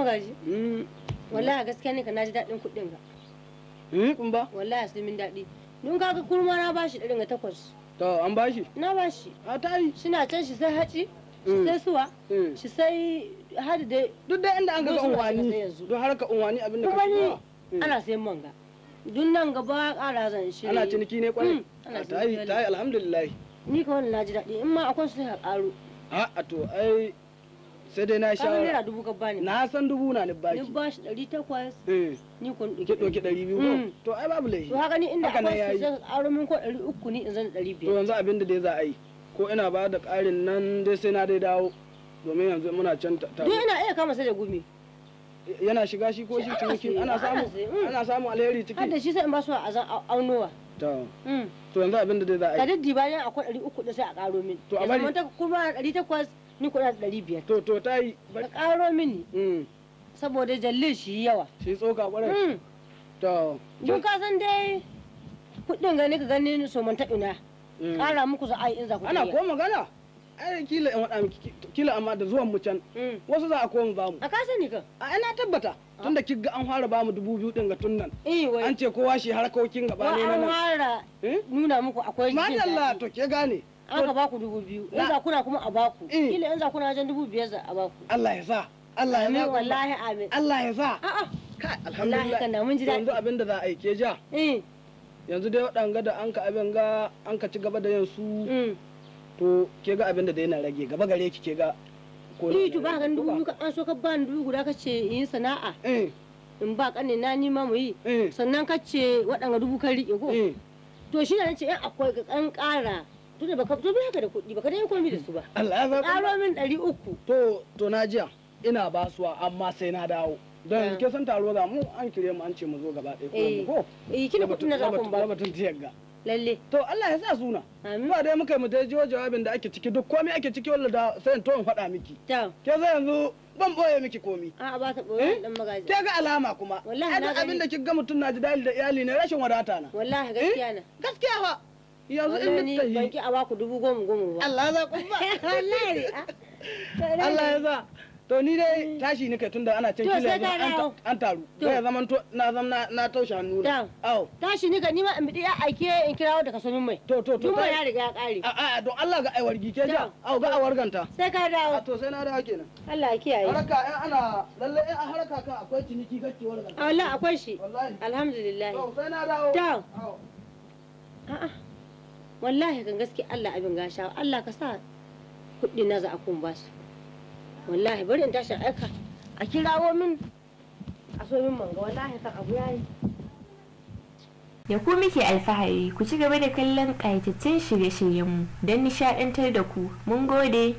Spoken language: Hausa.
Magaji. Wallahi gaskiya ne ka naji daɗin kuɗin ga. Kun ba? Wallahi sun min daɗi. Don kaga kurma na bashi 800. To an bashi? Na bashi. A ta yi. Shina can shi sai haci, shi sai suwa, shi sai hadi dai. Duk da inda an ga unwani. Duk harka unwani abin da kuma ni ana sayan manga. Duk nan gaba ƙara zan shi. Ana ciniki ne kwarai? Ta yi alhamdulillah. Ni ka wannan naji daɗi in ma akwai su sai ƙaro. A to ai sai dai na sha naira 1000 ka bani. Na san 1000 na ni baki. Ni bashi 800. Ni kun ki doki 200 ko to ai babu laifi. To haka ni inda akwai sai aro min ko 300 ni in zan 500. To yanzu abin da dai za a yi ko ina ba da ƙarin nan dai sai na dai dawo domin yanzu muna can ta. Duk ina iya kama sai da gumi. Yana shiga shi ko shi ciniki ana samu alheri ciki. Har da shi sai in ba su a aunowa. To yanzu abin da dai za a yi. Ka diddi bayan akwai 300 da sai a karo min. To a bari. Yanzu ta kuma 800 ni kuna 500. To ta yi. Ka karo mini. Saboda jallin shi yawa. Shi tsoka kwarai. To. Duk ka san dai kuɗin gani ka gani so man taɓina. Ƙara muku za a yi in za ku ana ko magana. Ai kila in wada miki kila amma da zuwan mu can wasu za a koma ba mu. A ka sani ka? A ina tabbata tunda kiga an fara ba mu 2000 din ga tunnan. An ce kowa shi harkokin gaba ne nan. An fara nuna muku akwai jin daɗi. Madalla to ke gane. An ka baku 2000. In za kuna kuma a baku. Kila in za kuna wajen 2500 za a baku. Allah ya sa. Allah ya sa. Wallahi amin. Allah ya sa. A'a. Kai alhamdulillah. Kana mun ji daɗi. Yanzu abin da za a yi ke ja. Yanzu dai waɗanga da an ka abin ga an ka ci gaba da yin su. To ke ga abin da yana rage gaba gare ki ke ga ko to ba ga dubu ka an so ka ba dubu guda kace yin sana'a in ba kane na ni ma mu yi sannan kace waɗanga dubu kan rike ko to shi ne nace in akwai ka kan ƙara to da baka to ba haka da kuɗi baka dai komai da su ba Allah ya zaba ƙaro min 300 to na jiya ina basuwa amma sai na dawo don ke san taro za mu an kire mu an ce mu zo gaba ɗaya ko kina kuɗin na za ku ba batun tiyagga lalle to Allah ya sa suna ba dai muka mu dai jiwo jawabin da ake ciki duk komai ake ciki walla da sai to in faɗa miki ke sai yanzu ban boye miki komi a ba ta boye dan magaji ke ga alama kuma wallahi na abin da kiga mutun na ji dali da iyali ne rashin wadata na wallahi gaskiya na gaskiya fa yanzu in ni ban ki a ba ku 10,000 ba Allah ya ku ba wallahi Allah ya sa to ni dai tashi nika tunda ana can kila an taru zai zaman to na taushe hannu na awo tashi nika ni ma in bidi ya aike in kirawo da kaso min mai to mai ya riga ya kare a don Allah ga aiwar gike ja awo ga awarganta sai ka dawo to sai na dawo kenan Allah ya kiyaye haraka ana lalle in a haraka kan akwai ciniki kake warganta wallahi akwai shi wallahi alhamdulillah to sai na dawo a'a wallahi kan gaskiya Allah abin gasha Allah ka sa kuɗi na za a kun basu wallahi bari in tashi aika a kirawo min a so min manga wallahi kan abu yayi da ku muke alfahari ku ci gaba da kallon ƙayataccen shirye-shiryenmu don nishaɗantar da ku mun gode.